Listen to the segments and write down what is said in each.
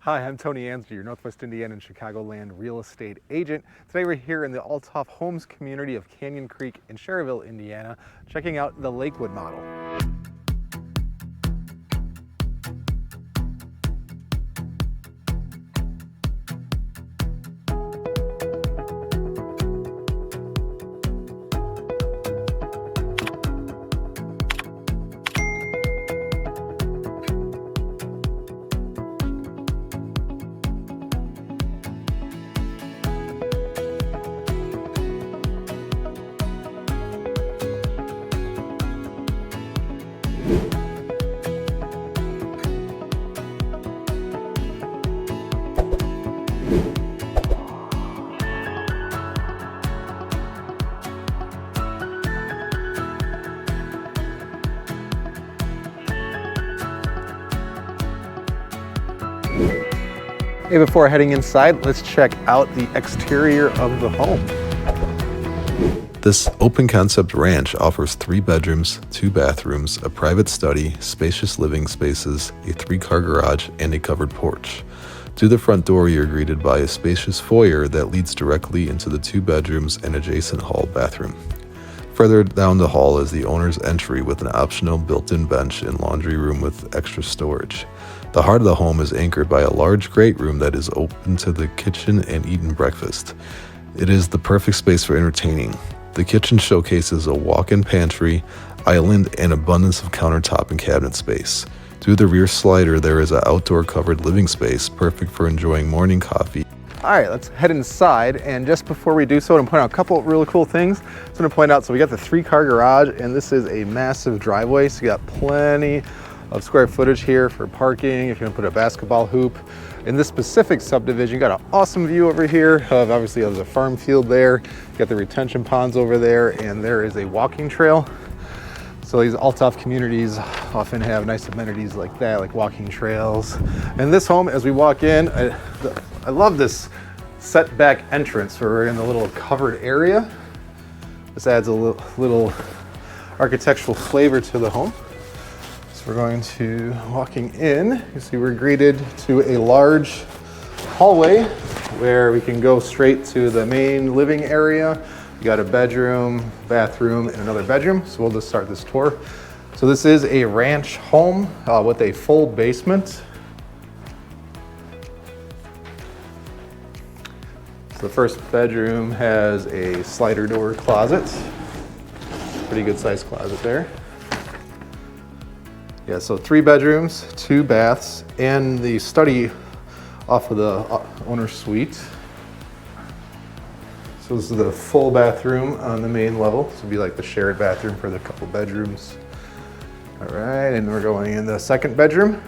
Hi, I'm Tony Anczer, your Northwest Indiana and Chicagoland real estate agent. Today we're here in the Olthof Homes community of Canyon Creek in Schererville, Indiana, checking out the Lakewood model. Hey, before heading inside, let's check out the exterior of the home. This open concept ranch offers 3 bedrooms, 2 bathrooms, a private study, spacious living spaces, a 3-car garage, and a covered porch. To the front door, you're greeted by a spacious foyer that leads directly into the 2 bedrooms and adjacent hall bathroom. Further down the hall is the owner's entry with an optional built-in bench and laundry room with extra storage. The heart of the home is anchored by a large great room that is open to the kitchen and eat and breakfast. It is the perfect space for entertaining. The kitchen showcases a walk-in pantry, island, and abundance of countertop and cabinet space. Through the rear slider, there is an outdoor covered living space, perfect for enjoying morning coffee. All right, let's head inside, and just before we do so, I'm gonna point out a couple of really cool things. I'm gonna point out, so we got the 3-car garage, and this is a massive driveway, so you got plenty of square footage here for parking, if you're gonna put a basketball hoop. In this specific subdivision, you got an awesome view over here of, obviously there's a farm field there, you got the retention ponds over there, and there is a walking trail. So these Olthof communities often have nice amenities like that, like walking trails. And this home, as we walk in, I love this setback entrance where we're in the little covered area. This adds a little architectural flavor to the home. So we're going to, walking in, you see we're greeted to a large hallway where we can go straight to the main living area. You got a bedroom, bathroom, and another bedroom. So we'll just start this tour. So this is a ranch home with a full basement. So the first bedroom has a slider door closet. Pretty good sized closet there. Yeah, so 3 bedrooms, 2 baths, and the study off of the owner's suite. So this is the full bathroom on the main level. This would be like the shared bathroom for the couple bedrooms. All right, and we're going in the second bedroom.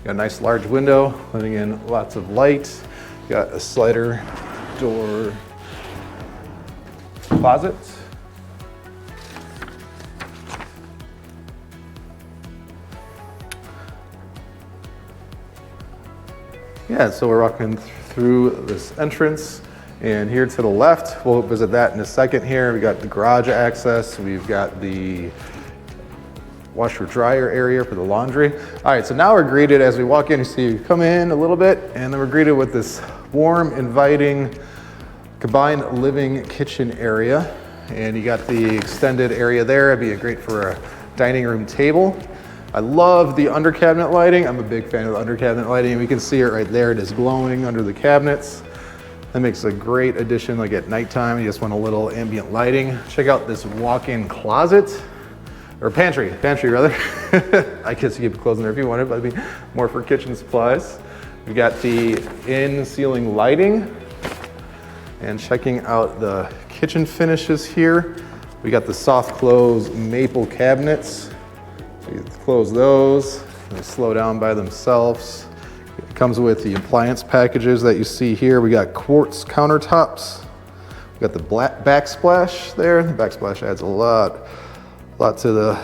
Got a nice large window, letting in lots of light. Got a slider door closet. Yeah, so we're walking through this entrance, and here to the left, we'll visit that in a second here. We got the garage access, we've got the washer dryer area for the laundry. All right, so now we're greeted as we walk in, you see you come in a little bit, and then we're greeted with this warm, inviting, combined living kitchen area. And you got the extended area there. It'd be great for a dining room table. I love the under cabinet lighting. I'm a big fan of the under cabinet lighting. We can see it right there. It is glowing under the cabinets. That makes a great addition, like at nighttime, you just want a little ambient lighting. Check out this walk-in closet, or pantry rather. I guess you could close in there if you wanted, but it'd be more for kitchen supplies. We've got the in-ceiling lighting, and checking out the kitchen finishes here. We got the soft close maple cabinets. So you close those, they slow down by themselves. It comes with the appliance packages that you see here. We got quartz countertops. We got the black backsplash there. The backsplash adds a lot to the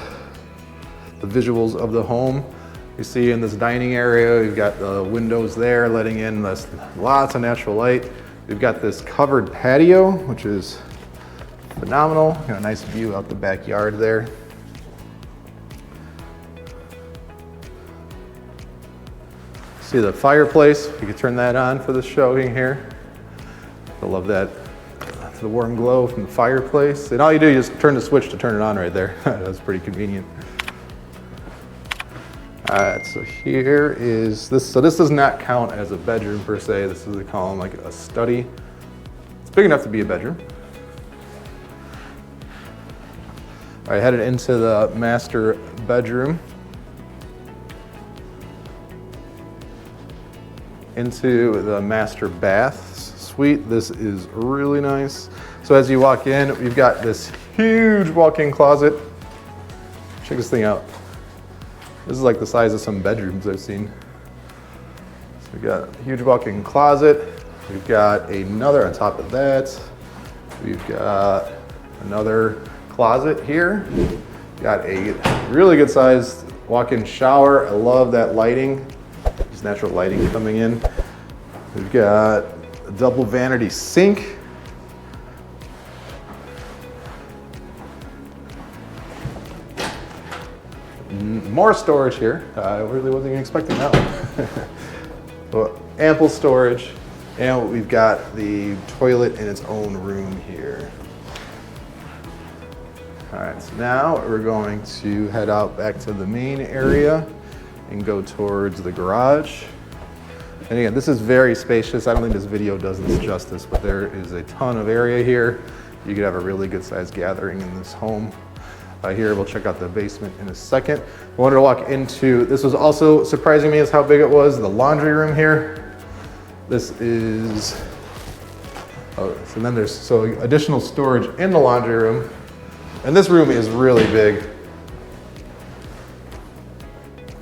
visuals of the home. You see in this dining area, we've got the windows there letting in lots of natural light. We've got this covered patio, which is phenomenal. Got a nice view out the backyard there. See the fireplace, you can turn that on for the showing here. I love that, the warm glow from the fireplace. And all you do is just turn the switch to turn it on right there. That's pretty convenient. All right, so here is this. So this does not count as a bedroom per se. This is, they call them like a study. It's big enough to be a bedroom. All right, headed into the master bedroom. Into the master bath suite. This is really nice. So as you walk in, we've got this huge walk-in closet. Check this thing out. This is like the size of some bedrooms I've seen. So we've got a huge walk-in closet. We've got another on top of that. We've got another closet here. Got a really good sized walk-in shower. I love that lighting. There's natural lighting coming in. We've got a double vanity sink. More storage here. I really wasn't even expecting that one. Well, ample storage. And we've got the toilet in its own room here. All right, so now we're going to head out back to the main area and go towards the garage. And again, this is very spacious. I don't think this video does this justice, but there is a ton of area here. You could have a really good sized gathering in this home. Here, we'll check out the basement in a second. I wanted to walk into, this was also surprising me is how big it was, the laundry room here. This is, oh, so then there's additional storage in the laundry room. And this room is really big.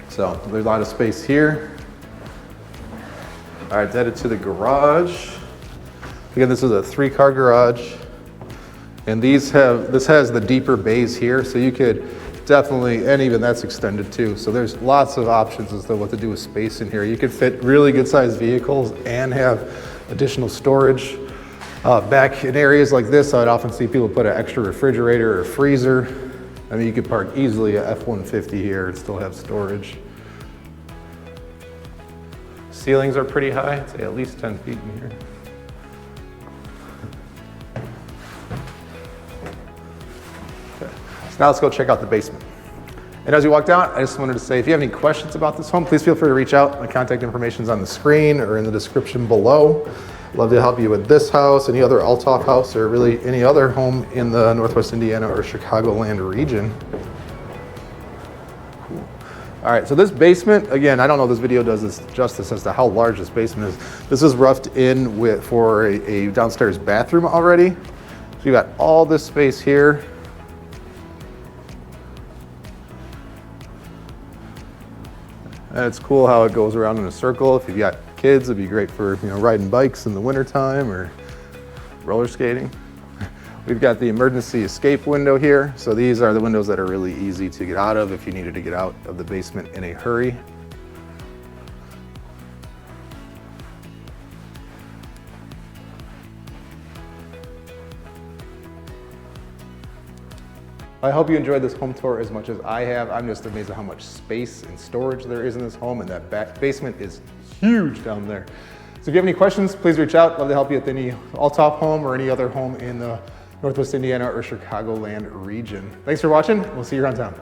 So there's a lot of space here. All right, headed to the garage. Again, this is a 3-car garage. And this has the deeper bays here, so you could definitely, and even that's extended too. So there's lots of options as to what to do with space in here. You could fit really good sized vehicles and have additional storage. Back in areas like this, I'd often see people put an extra refrigerator or freezer. I mean, you could park easily a F-150 here and still have storage. Ceilings are pretty high, I'd say at least 10 feet in here. So now let's go check out the basement. And as you walk down, I just wanted to say, if you have any questions about this home, please feel free to reach out. My contact information is on the screen or in the description below. Love to help you with this house, any other Olthof house, or really any other home in the Northwest Indiana or Chicagoland region. Cool. All right, so this basement, again, I don't know if this video does this justice as to how large this basement is. This is roughed in for a downstairs bathroom already. So you got all this space here. And it's cool how it goes around in a circle. If you've got kids, it'd be great for riding bikes in the wintertime or roller skating. We've got the emergency escape window here. So these are the windows that are really easy to get out of if you needed to get out of the basement in a hurry. I hope you enjoyed this home tour as much as I have. I'm just amazed at how much space and storage there is in this home, and that basement is huge down there. So if you have any questions, please reach out. Love to help you with any Olthof home or any other home in the Northwest Indiana or Chicagoland region. Thanks for watching. We'll see you around town.